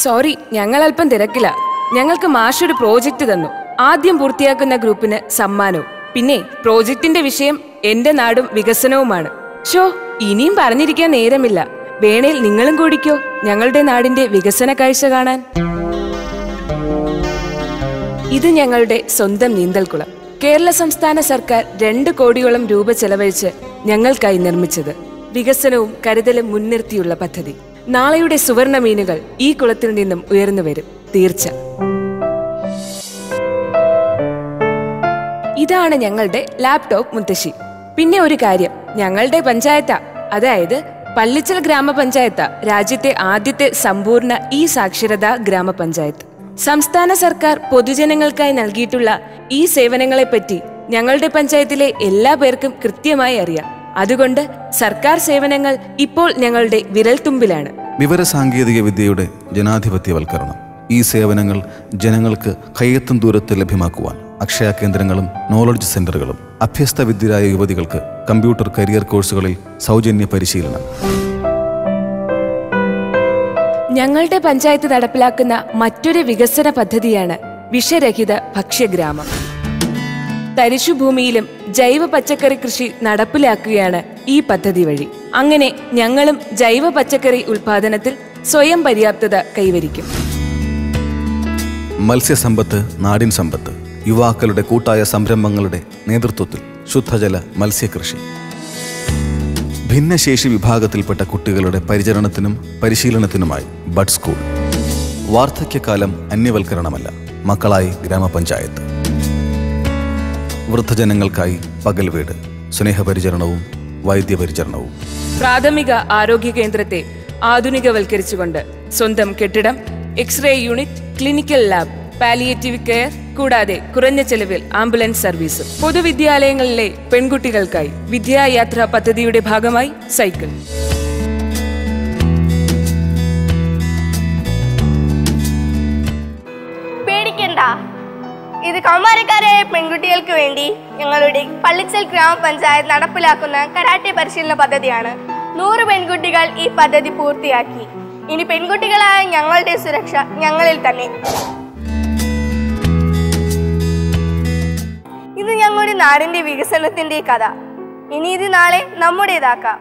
Sorry, ഞങ്ങൾ അല്പം തിരക്കില്ല. ഞങ്ങൾക്ക് മാഷ് ഒരു പ്രോജക്റ്റ് തന്നു. ആദ്യം പൂർത്തിയാക്കുന്ന ഗ്രൂപ്പിന് സമ്മാനവും. പിന്നെ പ്രോജക്റ്റിന്റെ വിഷയം എന്റെ നാടും വികസനവുമാണ്. ഇനിയും പറഞ്ഞിരിക്കാൻ നേരമില്ല. വേണേൽ നിങ്ങളും കൂടിക്കോ ഞങ്ങളുടെ നാടിന്റെ വികസന കാഴ്ച കാണാൻ. ഇത് ഞങ്ങളുടെ സ്വന്തം നീന്തൽക്കുളം. കേരള സംസ്ഥാന സർക്കാർ 2 കോടിയോളം രൂപ ചെലവഴിച്ച് ഞങ്ങൾക്കായി നിർമ്മിച്ചത്. വികസനവും കരുതലും മുൻനിർത്തിയുള്ള പദ്ധതി. നാളെയുടെ സുവർണ മീനുകൾ ഈ കുളത്തിൽ നിന്നും ഉയർന്നു വരും, തീർച്ച. ഇതാണ് ഞങ്ങളുടെ ലാപ്ടോപ്പ് മുത്തശ്ശി. പിന്നെ ഒരു കാര്യം, ഞങ്ങളുടെ പഞ്ചായത്താ, അതായത് പള്ളിച്ചൽ ഗ്രാമപഞ്ചായത്താ രാജ്യത്തെ ആദ്യത്തെ സമ്പൂർണ്ണ സാക്ഷരതാ ഗ്രാമപഞ്ചായത്ത്. സംസ്ഥാന സർക്കാർ പൊതുജനങ്ങൾക്കായി നൽകിയിട്ടുള്ള ഈ സേവനങ്ങളെപ്പറ്റി ഞങ്ങളുടെ പഞ്ചായത്തിലെ എല്ലാ പേർക്കും കൃത്യമായി അറിയാം. അതുകൊണ്ട് സർക്കാർ സേവനങ്ങൾ ഇപ്പോൾ ഞങ്ങളുടെ വിരൽത്തുമ്പിലാണ്. വിവരസാങ്കേതിക വിദ്യയുടെ ജനാധിപത്യവൽക്കരണം. ഈ സേവനങ്ങൾ ജനങ്ങൾക്ക് കയ്യെത്തും ദൂരത്ത് ലഭ്യമാക്കുവാൻ അക്ഷയ കേന്ദ്രങ്ങളും നോളജ് സെന്ററുകളും, അഭ്യസ്ത വിദ്യരായ യുവതികൾക്ക് കമ്പ്യൂട്ടർ കരിയർ കോഴ്സുകളിൽ സൗജന്യ പരിശീലനം. ഞങ്ങളുടെ പഞ്ചായത്ത് നടപ്പിലാക്കുന്ന മറ്റൊരു വികസന പദ്ധതിയാണ് വിഷരഹിത ഭക്ഷ്യഗ്രാമം. തരിശുഭൂമിയിലും ജൈവ പച്ചക്കറി കൃഷി നടപ്പിലാക്കുകയാണ് ഈ പദ്ധതി വഴി. അങ്ങനെ ഞങ്ങളും ജൈവ പച്ചക്കറി ഉൽപാദനത്തിൽ സ്വയം പര്യാപ്തത കൈവരിക്കും. മത്സ്യസമ്പത്ത്, നാടിൻ സമ്പത്ത്. യുവാക്കളുടെ കൂട്ടായ സംരംഭങ്ങളുടെ നേതൃത്വത്തിൽ ശുദ്ധജല മത്സ്യകൃഷി. ഭിന്നശേഷി വിഭാഗത്തിൽപ്പെട്ട കുട്ടികളുടെ പരിചരണത്തിനും പരിശീലനത്തിനുമായി ബഡ് സ്കൂൾ. വാർദ്ധക്യകാലം അന്യവൽക്കരണമല്ല, മക്കളായി ഗ്രാമപഞ്ചായത്ത്. വൃദ്ധജനങ്ങൾക്കായി പകൽ വീട്, സ്നേഹപരിചരണവും വൈദ്യപരിചരണവും. പ്രാഥമിക ആരോഗ്യ കേന്ദ്രത്തെ ആധുനികവൽക്കരിച്ചുകൊണ്ട് സ്വന്തം കെട്ടിടം, x-ray unit, clinical lab, palliative care, കൂടാതെ കുറഞ്ഞ ചെലവിൽ ആംബുലൻസ് സർവീസും. പൊതുവിദ്യാലയങ്ങളിലെ പെൺകുട്ടികൾക്കായി വിദ്യായാത്രാ പദ്ധതിയുടെ ഭാഗമായി സൈക്കിൾ. പേടിക്കണ്ട, ഇത് കൗമാരക്കാരായ പെൺകുട്ടികൾക്ക് വേണ്ടി ഞങ്ങളുടെ പള്ളിച്ചൽ ഗ്രാമപഞ്ചായത്ത് നടപ്പിലാക്കുന്ന കരാട്ടെ പരിശീലന പദ്ധതിയാണ്. 100 പെൺകുട്ടികൾ ഈ പദ്ധതി പൂർത്തിയാക്കി. ഇനി പെൺകുട്ടികളായ ഞങ്ങളുടെ സുരക്ഷ ഞങ്ങളിൽ തന്നെ. ഇത് ഞങ്ങളുടെ നാടിന്റെ വികസനത്തിന്റെ കഥ. ഇനി ഇത് നാളെ നമ്മുടേതാക്കാം.